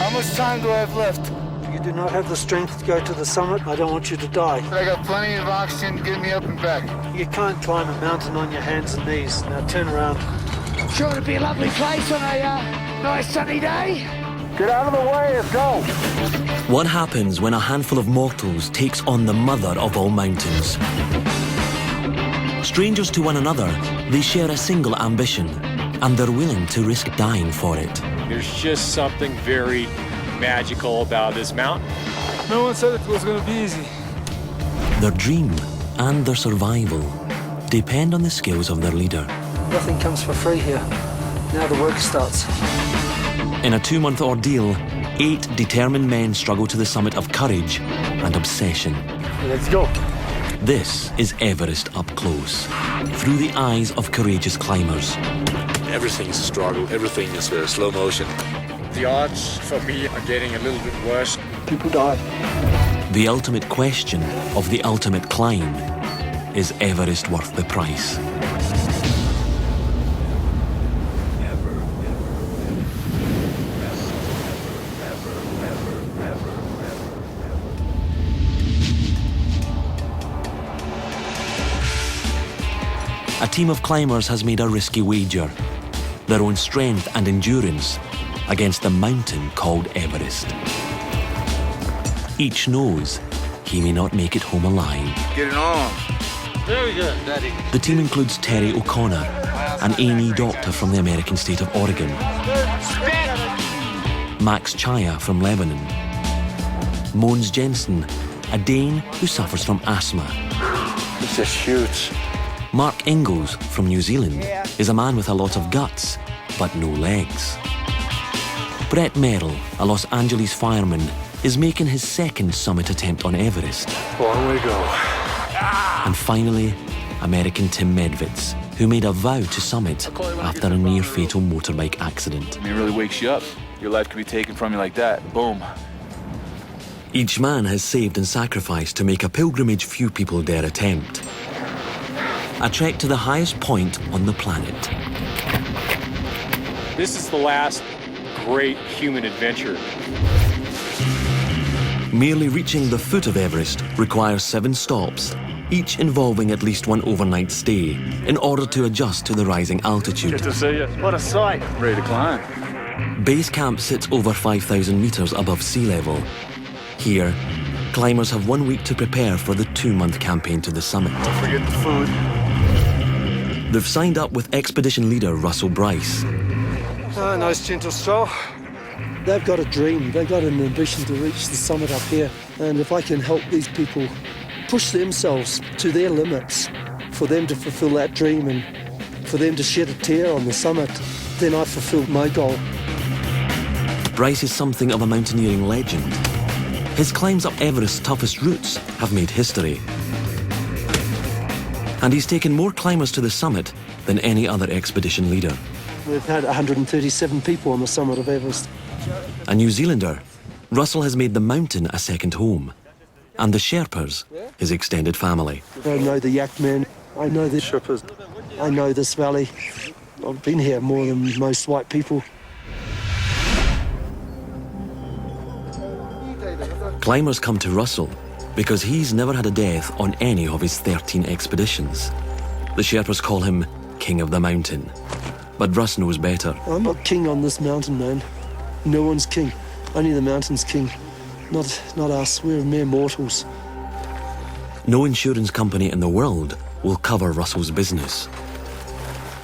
How much time do I have left? You do not have the strength to go to the summit. I don't want you to die. I got plenty of oxygen to get me up and back. You can't climb a mountain on your hands and knees. Now turn around. Sure it'd be a lovely place on a nice sunny day. Get out of the way, let's go. What happens when a handful of mortals takes on the mother of all mountains? Strangers to one another, they share a single ambition, and they're willing to risk dying for it. There's just something very magical about this mountain. No one said it was going to be easy. Their dream and their survival depend on the skills of their leader. Nothing comes for free here. Now the work starts. In a 2-month ordeal, 8 determined men struggle to the summit of courage and obsession. Let's go. This is Everest up close, through the eyes of courageous climbers. Everything's a struggle, everything is slow motion. The odds for me are getting a little bit worse. People die. The ultimate question of the ultimate climb: is Everest worth the price? A team of climbers has made a risky wager, their own strength and endurance against the mountain called Everest. Each knows he may not make it home alive. Get it on. Very good, Daddy. The team includes Terry O'Connor, an A&E doctor from the American state of Oregon, Max Chaya from Lebanon, Mons Jensen, a Dane who suffers from asthma. This is huge. Mark Ingalls from New Zealand is a man with a lot of guts, but no legs. Brett Merrill, a Los Angeles fireman, is making his second summit attempt on Everest. Long way to go. And finally, American Tim Medvitz, who made a vow to summit after a near-fatal motorbike accident. I mean, it really wakes you up. Your life could be taken from you like that. Boom. Each man has saved and sacrificed to make a pilgrimage few people dare attempt. A trek to the highest point on the planet. This is the last great human adventure. Merely reaching the foot of Everest requires 7 stops, each involving at least one overnight stay, in order to adjust to the rising altitude. Good to see you. What a sight. Ready to climb. Base camp sits over 5,000 meters above sea level. Here, climbers have 1 week to prepare for the 2-month campaign to the summit. Don't forget the food. They've signed up with expedition leader Russell Bryce. Ah, nice gentle stroll. They've got a dream. They've got an ambition to reach the summit up here. And if I can help these people push themselves to their limits, for them to fulfill that dream and for them to shed a tear on the summit, then I've fulfilled my goal. Bryce is something of a mountaineering legend. His climbs up Everest's toughest routes have made history. And he's taken more climbers to the summit than any other expedition leader. We've had 137 people on the summit of Everest. A New Zealander, Russell has made the mountain a second home, and the Sherpas his extended family. I know the Yak Men, I know the Sherpas, I know this valley. I've been here more than most white people. Climbers come to Russell because he's never had a death on any of his 13 expeditions. The Sherpas call him King of the Mountain, but Russ knows better. I'm not king on this mountain, man. No one's king. Only the mountain's king. Not us. We're mere mortals. No insurance company in the world will cover Russell's business.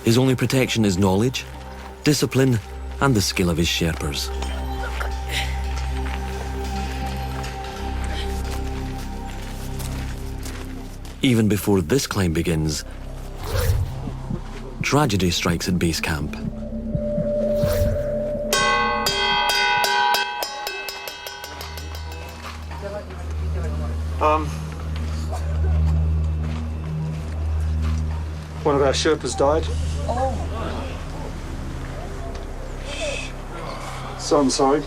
His only protection is knowledge, discipline, and the skill of his Sherpas. Even before this climb begins, tragedy strikes at base camp. One of our Sherpas died. So I'm sorry.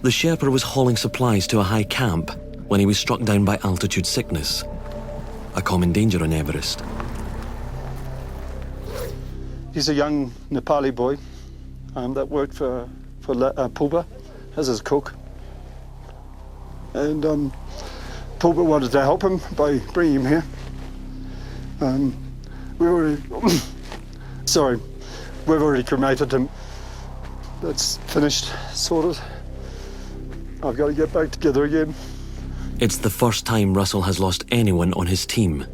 The Sherpa was hauling supplies to a high camp when he was struck down by altitude sickness, a common danger on Everest. He's a young Nepali boy. that worked for Pulba as his cook. And Pulba wanted to help him by bringing him here. We've already cremated him. That's finished, sorted. I've got to get back together again. It's the first time Russell has lost anyone on his team,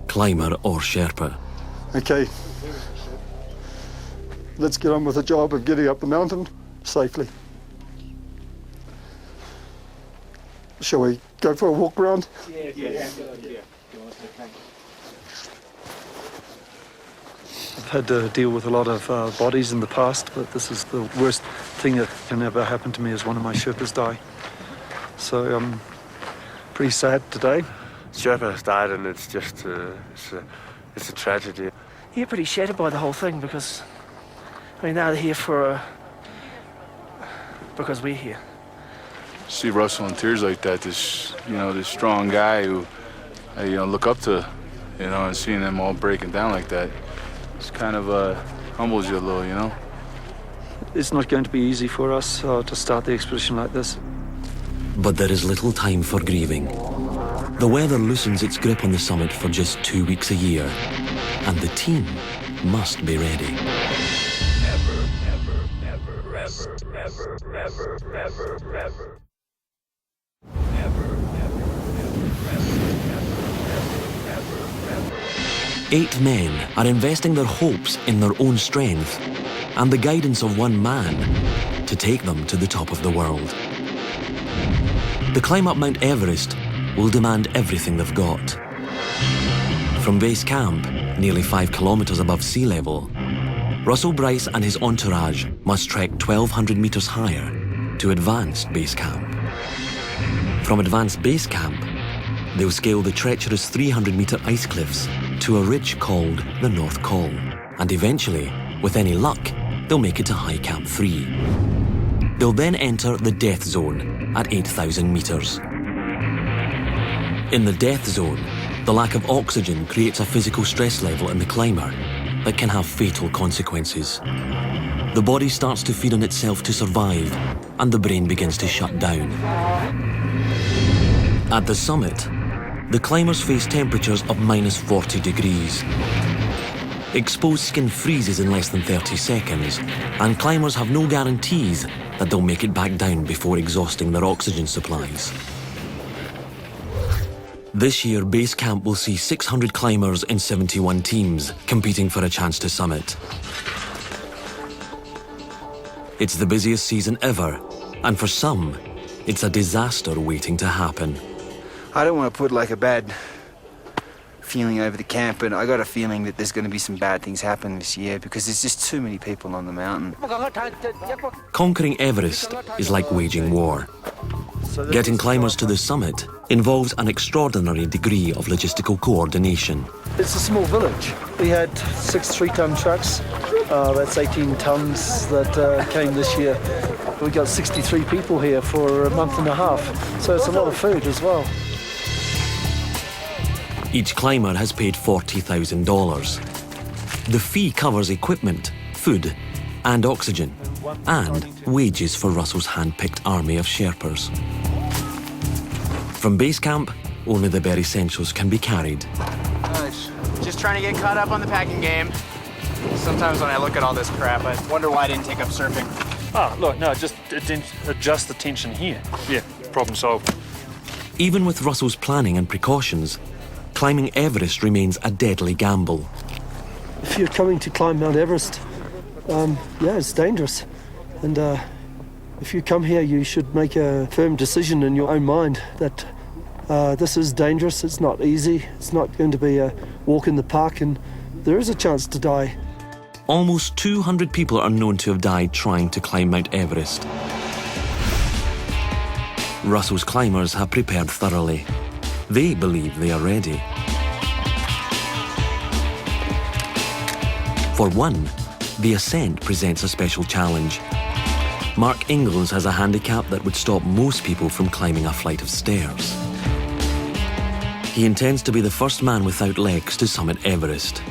climber or Sherpa. Okay, let's get on with the job of getting up the mountain safely. Shall we go for a walk around? Yeah. I've had to deal with a lot of bodies in the past, but this is the worst thing that can ever happen to me, is one of my Sherpas die. So I'm pretty sad today. Sherpa has died, and it's just it's a tragedy. Yeah, pretty shattered by the whole thing, because I mean they're here because we're here. See Russell in tears like that, this strong guy who I look up to, and seeing them all breaking down like that, it's kind of humbles you a little, It's not going to be easy for us to start the expedition like this. But there is little time for grieving. The weather loosens its grip on the summit for just 2 weeks a year, and the team must be ready. 8 men are investing their hopes in their own strength and the guidance of one man to take them to the top of the world. The climb up Mount Everest will demand everything they've got. From base camp, nearly 5 kilometers above sea level, Russell Bryce and his entourage must trek 1,200 meters higher to advanced base camp. From advanced base camp, they'll scale the treacherous 300-meter ice cliffs to a ridge called the North Col, and eventually, with any luck, they'll make it to High Camp 3. They'll then enter the death zone at 8,000 meters. In the death zone, the lack of oxygen creates a physical stress level in the climber that can have fatal consequences. The body starts to feed on itself to survive, and the brain begins to shut down. At the summit, the climbers face temperatures of minus 40 degrees. Exposed skin freezes in less than 30 seconds, and climbers have no guarantees that they'll make it back down before exhausting their oxygen supplies. This year, base camp will see 600 climbers in 71 teams competing for a chance to summit. It's the busiest season ever, and for some, it's a disaster waiting to happen. I don't want to put like a bad feeling over the camp, but I got a feeling that there's going to be some bad things happen this year because there's just too many people on the mountain. Conquering Everest is like waging war. Getting climbers to the summit involves an extraordinary degree of logistical coordination. It's a small village. We had 6 3-ton trucks. That's 18 tons that came this year. We got 63 people here for a month and a half, so it's a lot of food as well. Each climber has paid $40,000. The fee covers equipment, food, and oxygen, and wages for Russell's hand-picked army of Sherpas. From base camp, only the bare essentials can be carried. Just trying to get caught up on the packing game. Sometimes when I look at all this crap, I wonder why I didn't take up surfing. Oh, look, no, just adjust the tension here. Yeah, problem solved. Even with Russell's planning and precautions, climbing Everest remains a deadly gamble. If you're coming to climb Mount Everest, it's dangerous. And if you come here, you should make a firm decision in your own mind that this is dangerous, it's not easy, it's not going to be a walk in the park, and there is a chance to die. Almost 200 people are known to have died trying to climb Mount Everest. Russell's climbers have prepared thoroughly. They believe they are ready. For one, the ascent presents a special challenge. Mark Ingalls has a handicap that would stop most people from climbing a flight of stairs. He intends to be the first man without legs to summit Everest.